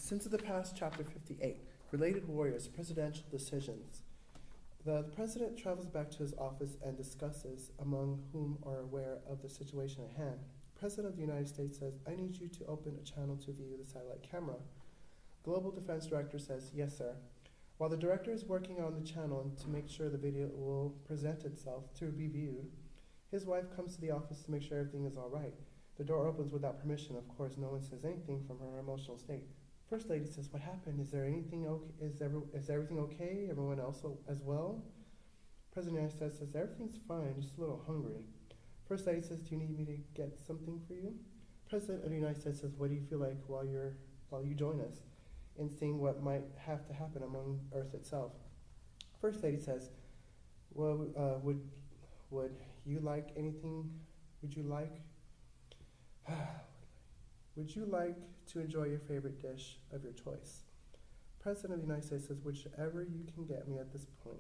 Since the past, Chapter 58, Related Warriors, Presidential Decisions. The president travels back to his office and discusses among whom are aware of the situation at hand. The President of the United States says, I need you to open a channel to view the satellite camera. Global Defense Director says, yes, sir. While the director is working on the channel and to make sure the video will present itself to be viewed, his wife comes to the office to make sure everything is all right. The door opens without permission. Of course, no one says anything from her emotional state. First Lady says, what happened? Is there anything okay? Is everything okay? Everyone else as well? President of the United States says, everything's fine, just a little hungry. First Lady says, do you need me to get something for you? President of the United States says, what do you feel like while you join us in seeing what might have to happen among Earth itself? First Lady says, well, would you like anything? Would you like to enjoy your favorite dish of your choice? President of the United States says, whichever you can get me at this point.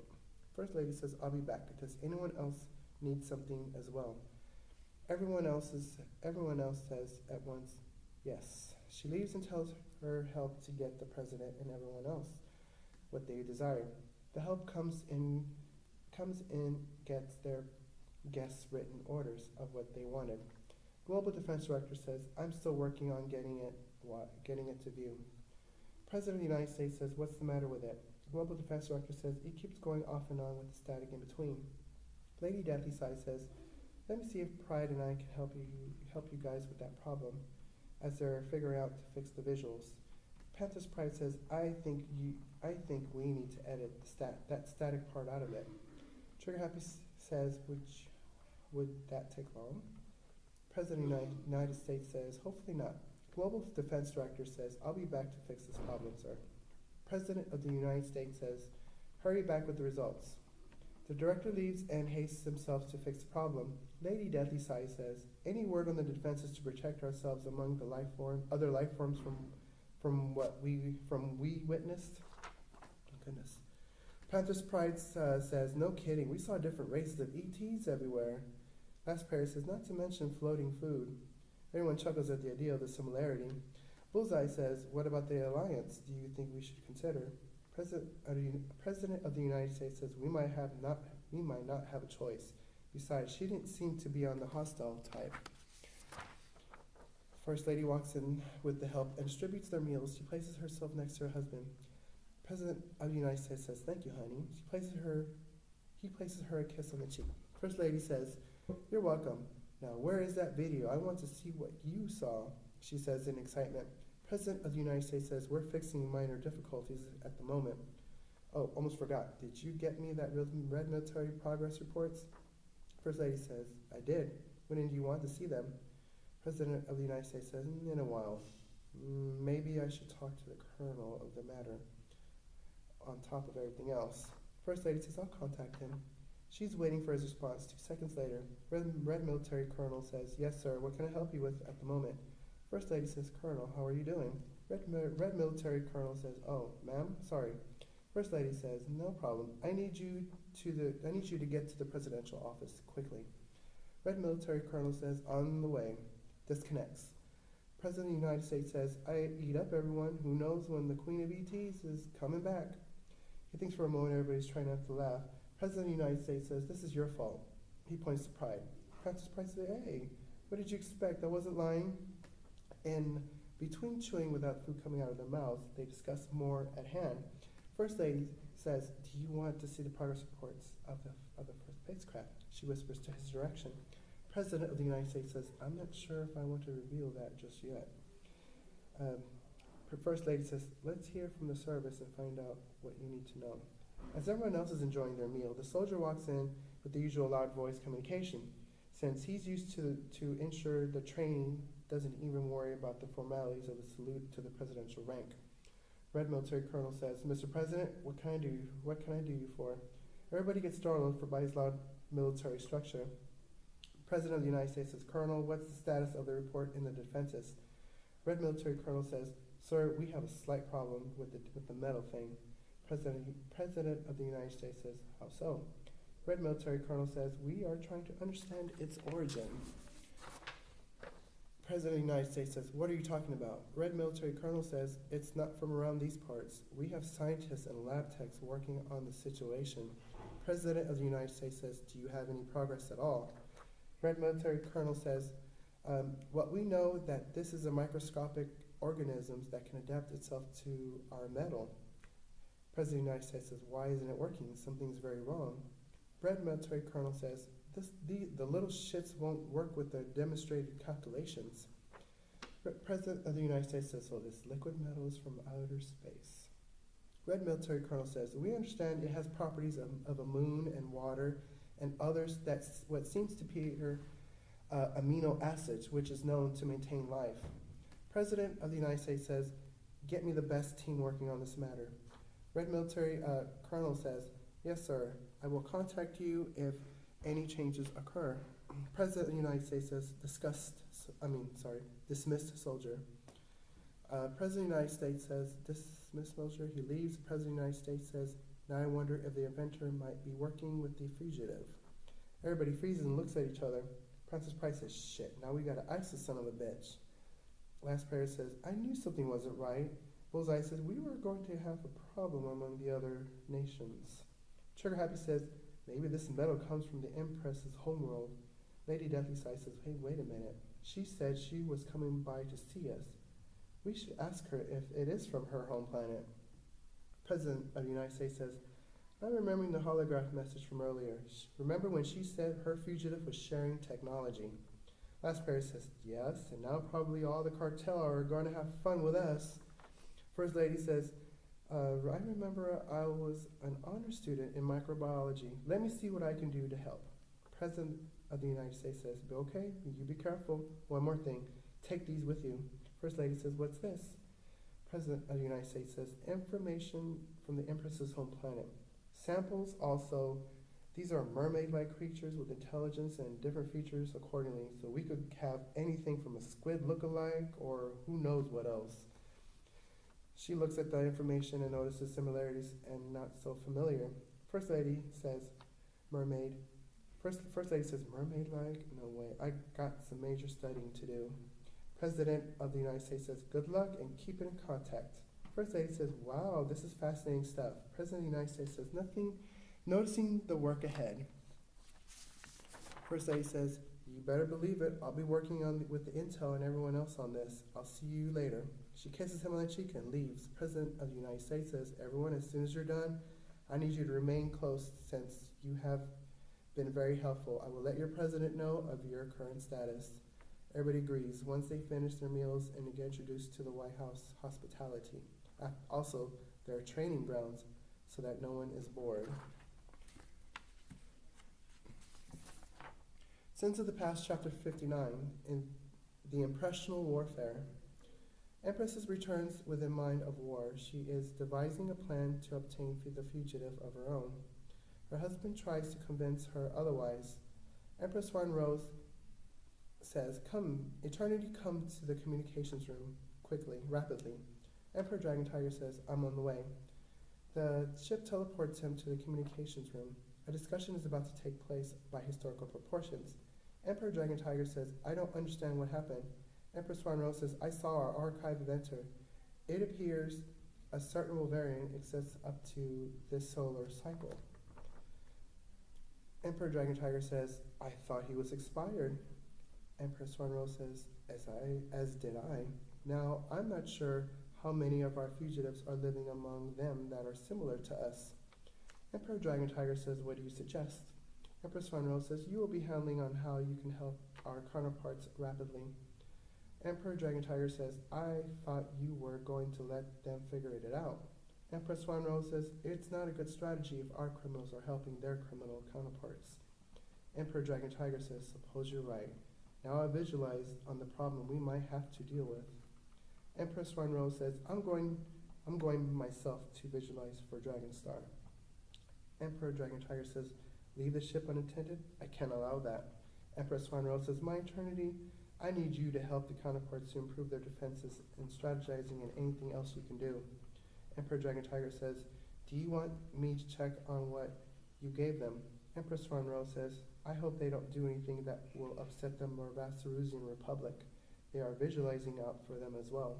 First Lady says, I'll be back. Does anyone else need something as well? Everyone else says at once, yes. She leaves and tells her help to get the president and everyone else what they desire. The help comes in, gets their guests written orders of what they wanted. Global Defense Director says, I'm still working on getting it to view. President of the United States says, what's the matter with it? Global Defense Director says, it keeps going off and on with the static in between. Lady Deathly Sighs says, let me see if Pride and I can help you guys with that problem as they're figuring out to fix the visuals. Panther's Pride says, I think we need to edit that static part out of it. Trigger Happy says, would that take long? President of the United States says, hopefully not. Global Defense Director says, I'll be back to fix this problem, sir. President of the United States says, hurry back with the results. The director leaves and hastens himself to fix the problem. Lady Deathly Sighs says, any word on the defenses to protect ourselves among the other life forms from what we witnessed? Oh, goodness. Panther's Pride says, no kidding, we saw different races of ETs everywhere. Last Pair says, not to mention floating food. Everyone chuckles at the idea of the similarity. Bullseye says, what about the alliance? Do you think we should consider? President of the United States says, we might not have a choice. Besides, she didn't seem to be on the hostile type. First Lady walks in with the help and distributes their meals. She places herself next to her husband. President of the United States says, thank you, honey. He places her a kiss on the cheek. First Lady says, you're welcome. Now, where is that video? I want to see what you saw, she says in excitement. President of the United States says, we're fixing minor difficulties at the moment. Oh, almost forgot. Did you get me that red military progress reports? First Lady says, I did. When do you want to see them? President of the United States says, in a while. Maybe I should talk to the colonel of the matter on top of everything else. First Lady says, I'll contact him. She's waiting for his response. 2 seconds later, Red Military Colonel says, yes, sir, what can I help you with at the moment? First Lady says, Colonel, how are you doing? Red Military Colonel says, oh, ma'am, sorry. First Lady says, no problem. I need you to get to the presidential office quickly. Red Military Colonel says, on the way. Disconnects. President of the United States says, I eat up everyone who knows when the Queen of ETs is coming back. He thinks for a moment everybody's trying not to laugh. President of the United States says, this is your fault. He points to Pride. Princess Pride says, hey, what did you expect? I wasn't lying. In between chewing without food coming out of their mouths, they discuss more at hand. First Lady says, do you want to see the progress reports of the first spacecraft? She whispers to his direction. President of the United States says, I'm not sure if I want to reveal that just yet. First Lady says, let's hear from the service and find out what you need to know. As everyone else is enjoying their meal, the soldier walks in with the usual loud voice communication. Since he's used to ensure the training doesn't even worry about the formalities of the salute to the presidential rank. Red Military Colonel says, Mr. President, what can I do you for? Everybody gets startled by his loud military structure. President of the United States says, Colonel, what's the status of the report in the defenses? Red Military Colonel says, sir, we have a slight problem with the metal thing. President of the United States says, how so? Red Military Colonel says, we are trying to understand its origin. President of the United States says, what are you talking about? Red military colonel says, it's not from around these parts. We have scientists and lab techs working on the situation. President of the United States says, do you have any progress at all? Red military colonel says, what we know that this is a microscopic organism that can adapt itself to our metal. President of the United States says, why isn't it working? Something's very wrong. Red military colonel says, the little shits won't work with the demonstrated calculations. President of the United States says, so this liquid metal is from outer space. Red military colonel says, we understand it has properties of a moon and water and others that's what seems to be amino acids, which is known to maintain life. President of the United States says, get me the best team working on this matter. Red military colonel says, yes, sir, I will contact you if any changes occur. President of the United States says, dismissed soldier. President of the United States says, dismissed soldier. He leaves. President of the United States says, now I wonder if the inventor might be working with the fugitive. Everybody freezes and looks at each other. Francis Price says, shit, now we gotta ice the son of a bitch. Last Paris says, I knew something wasn't right. Bullseye says, we were going to have a problem among the other nations. Trigger Happy says, maybe this metal comes from the Empress's homeworld. Lady Deathly Sight says, hey, wait a minute. She said she was coming by to see us. We should ask her if it is from her home planet. President of the United States says, I'm remembering the holograph message from earlier. Remember when she said her fugitive was sharing technology? Last Paris says, yes, and now probably all the cartel are going to have fun with us. First Lady says, I remember I was an honor student in microbiology. Let me see what I can do to help. President of the United States says, okay, you be careful. One more thing, take these with you. First Lady says, what's this? President of the United States says, information from the Empress's home planet. Samples also, these are mermaid-like creatures with intelligence and different features accordingly. So we could have anything from a squid look-alike or who knows what else. She looks at the information and notices similarities and not so familiar. First Lady says, mermaid. First Lady says, mermaid-like? No way, I got some major studying to do. President of the United States says, good luck and keep in contact. First Lady says, wow, this is fascinating stuff. President of the United States says, nothing, noticing the work ahead. First Lady says, you better believe it, I'll be working with the intel and everyone else on this. I'll see you later. She kisses him on the cheek and leaves. President of the United States says, everyone, as soon as you're done, I need you to remain close since you have been very helpful. I will let your president know of your current status. Everybody agrees. Once they finish their meals and get introduced to the White House hospitality. Also, there are training grounds so that no one is bored. Sins of the Past, Chapter 59, in the Impressional Warfare. Empress returns with a mind of war. She is devising a plan to obtain the fugitive of her own. Her husband tries to convince her otherwise. Empress Swan Rose says, come, Eternity, come to the communications room, quickly, rapidly. Emperor Dragon Tiger says, I'm on the way. The ship teleports him to the communications room. A discussion is about to take place by historical proportions. Emperor Dragon Tiger says, I don't understand what happened. Empress Swan Rose says, I saw our archive inventor. It appears a certain variant exists up to this solar cycle. Emperor Dragon Tiger says, I thought he was expired. Empress Swan Rose says, as did I. Now, I'm not sure how many of our fugitives are living among them that are similar to us. Emperor Dragon Tiger says, what do you suggest? Empress Swan Rose says, you will be handling on how you can help our counterparts rapidly. Emperor Dragon Tiger says, I thought you were going to let them figure it out. Empress Swan Rose says, it's not a good strategy if our criminals are helping their criminal counterparts. Emperor Dragon Tiger says, suppose you're right. Now I visualize on the problem we might have to deal with. Empress Swan Rose says, I'm going myself to visualize for Dragonstar. Emperor Dragon Tiger says, leave the ship unattended? I can't allow that. Empress Swan Rose says, my eternity, I need you to help the counterparts to improve their defenses and strategizing and anything else you can do. Emperor Dragon Tiger says, do you want me to check on what you gave them? Empress Swan Rose says, I hope they don't do anything that will upset the Vasarusian Republic. They are visualizing out for them as well.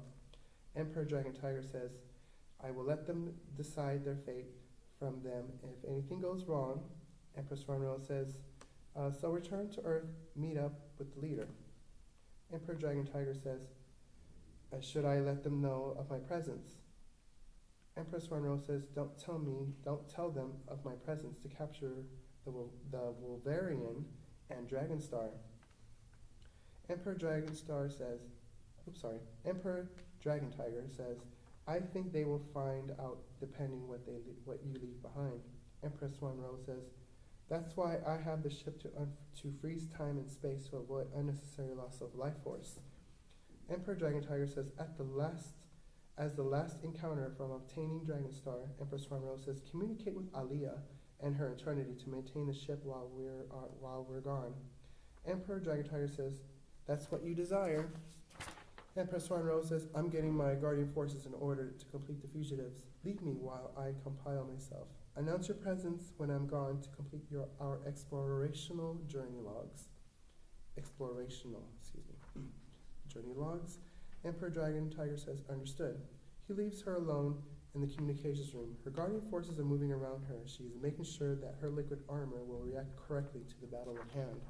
Emperor Dragon Tiger says, I will let them decide their fate from them. If anything goes wrong, Empress Swan Rose says, so return to Earth, meet up with the leader. Emperor Dragon Tiger says, should I let them know of my presence? Empress Swan Rose says, don't tell them of my presence to capture the Wolverian and Dragonstar. Emperor Dragon Tiger says, I think they will find out depending what you leave behind. Empress Swan Rose says, that's why I have the ship to freeze time and space to avoid unnecessary loss of life force. Emperor Dragon Tiger says, as the last encounter from obtaining Dragonstar, Empress Swan Rose says, communicate with Aliyah and her eternity to maintain the ship while we're gone. Emperor Dragon Tiger says, that's what you desire. Empress Swan Rose says, I'm getting my guardian forces in order to complete the fugitives. Leave me while I compile myself. Announce your presence when I'm gone to complete our explorational journey logs. Journey logs. Emperor Dragon Tiger says, understood. He leaves her alone in the communications room. Her guardian forces are moving around her. She is making sure that her liquid armor will react correctly to the battle at hand.